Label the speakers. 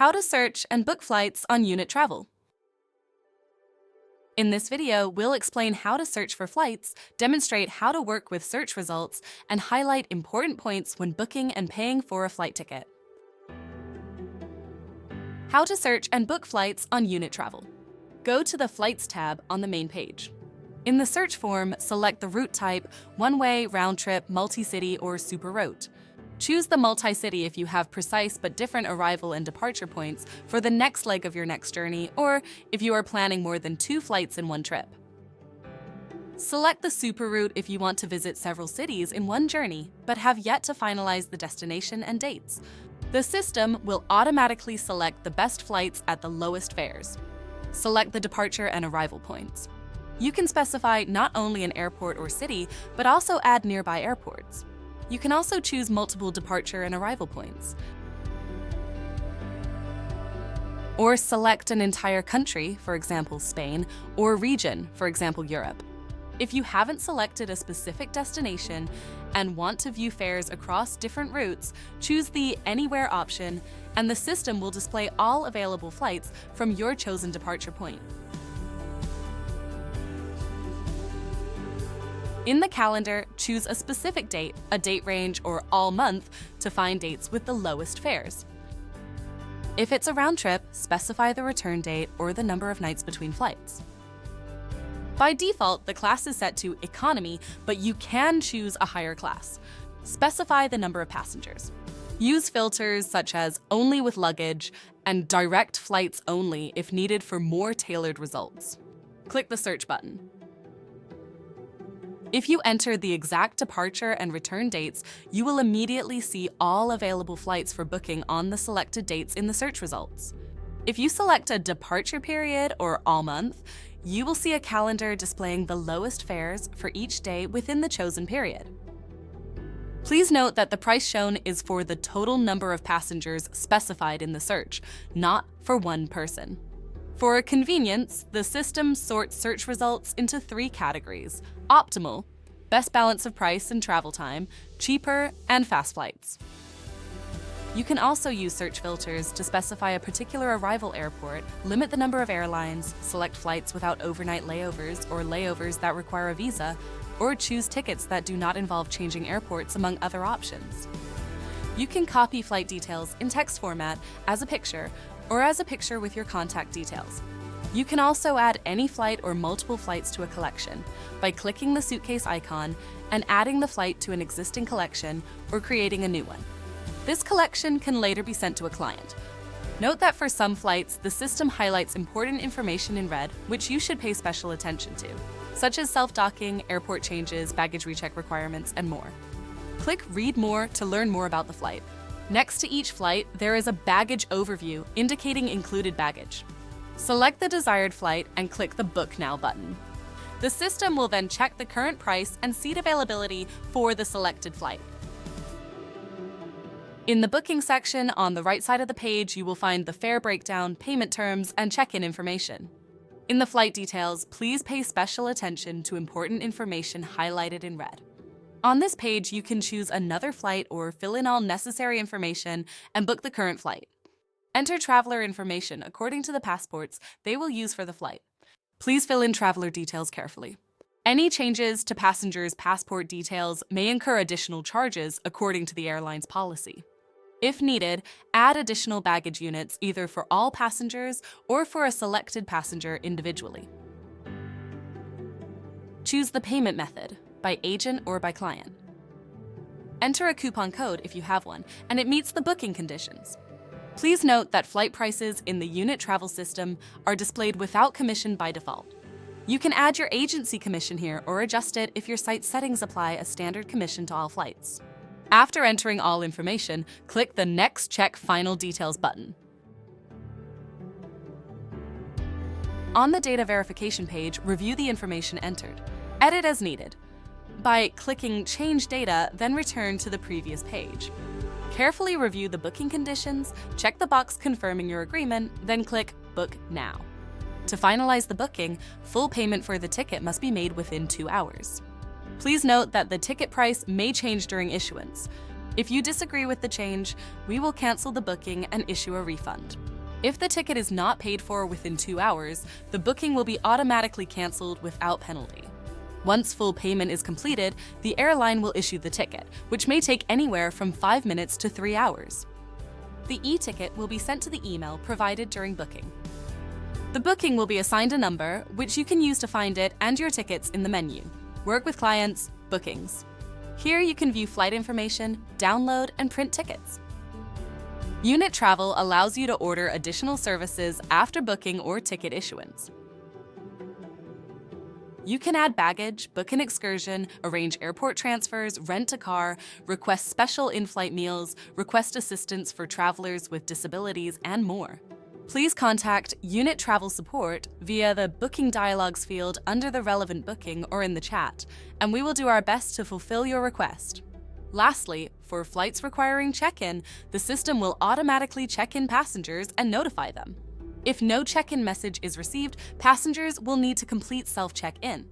Speaker 1: How to search and book flights on Unit.Travel. In this video, we'll explain how to search for flights, demonstrate how to work with search results, and highlight important points when booking and paying for a flight ticket. How to search and book flights on Unit.Travel. Go to the Flights tab on the main page. In the search form, select the route type, one-way, round-trip, multi-city, or super route. Choose the multi-city if you have precise but different arrival and departure points for the next leg of your next journey, or if you are planning more than 2 flights in one trip. Select the super route if you want to visit several cities in one journey, but have yet to finalize the destination and dates. The system will automatically select the best flights at the lowest fares. Select the departure and arrival points. You can specify not only an airport or city, but also add nearby airports. You can also choose multiple departure and arrival points, or select an entire country, for example Spain, or region, for example Europe. If you haven't selected a specific destination and want to view fares across different routes, choose the Anywhere option, and the system will display all available flights from your chosen departure point. In the calendar, choose a specific date, a date range, or all month to find dates with the lowest fares. If it's a round trip, specify the return date or the number of nights between flights. By default, the class is set to economy, but you can choose a higher class. Specify the number of passengers. Use filters such as only with luggage and direct flights only if needed for more tailored results. Click the search button. If you enter the exact departure and return dates, you will immediately see all available flights for booking on the selected dates in the search results. If you select a departure period or all month, you will see a calendar displaying the lowest fares for each day within the chosen period. Please note that the price shown is for the total number of passengers specified in the search, not for one person. For convenience, the system sorts search results into 3 categories: optimal, best balance of price and travel time, cheaper, and fast flights. You can also use search filters to specify a particular arrival airport, limit the number of airlines, select flights without overnight layovers or layovers that require a visa, or choose tickets that do not involve changing airports, among other options. You can copy flight details in text format as a picture, or as a picture with your contact details. You can also add any flight or multiple flights to a collection by clicking the suitcase icon and adding the flight to an existing collection or creating a new one. This collection can later be sent to a client. Note that for some flights, the system highlights important information in red, which you should pay special attention to, such as self-docking, airport changes, baggage recheck requirements, and more. Click Read More to learn more about the flight. Next to each flight, there is a baggage overview indicating included baggage. Select the desired flight and click the Book Now button. The system will then check the current price and seat availability for the selected flight. In the booking section on the right side of the page, you will find the fare breakdown, payment terms, and check-in information. In the flight details, please pay special attention to important information highlighted in red. On this page, you can choose another flight or fill in all necessary information and book the current flight. Enter traveler information according to the passports they will use for the flight. Please fill in traveler details carefully. Any changes to passengers' passport details may incur additional charges according to the airline's policy. If needed, add additional baggage units either for all passengers or for a selected passenger individually. Choose the payment method, by agent or by client. Enter a coupon code if you have one, and it meets the booking conditions. Please note that flight prices in the Unit.Travel system are displayed without commission by default. You can add your agency commission here or adjust it if your site settings apply a standard commission to all flights. After entering all information, click the Next Check Final Details button. On the data verification page, review the information entered. Edit as needed. By clicking Change Data, then return to the previous page. Carefully review the booking conditions, check the box confirming your agreement, then click Book Now. To finalize the booking, full payment for the ticket must be made within 2 hours. Please note that the ticket price may change during issuance. If you disagree with the change, we will cancel the booking and issue a refund. If the ticket is not paid for within 2 hours, the booking will be automatically canceled without penalty. Once full payment is completed, the airline will issue the ticket, which may take anywhere from 5 minutes to 3 hours. The e-ticket will be sent to the email provided during booking. The booking will be assigned a number, which you can use to find it and your tickets in the menu. Work with clients, bookings. Here you can view flight information, download, and print tickets. Unit.Travel allows you to order additional services after booking or ticket issuance. You can add baggage, book an excursion, arrange airport transfers, rent a car, request special in-flight meals, request assistance for travelers with disabilities, and more. Please contact Unit.Travel support via the Booking Dialogues field under the relevant booking or in the chat, and we will do our best to fulfill your request. Lastly, for flights requiring check-in, the system will automatically check in passengers and notify them. If no check-in message is received, passengers will need to complete self-check-in.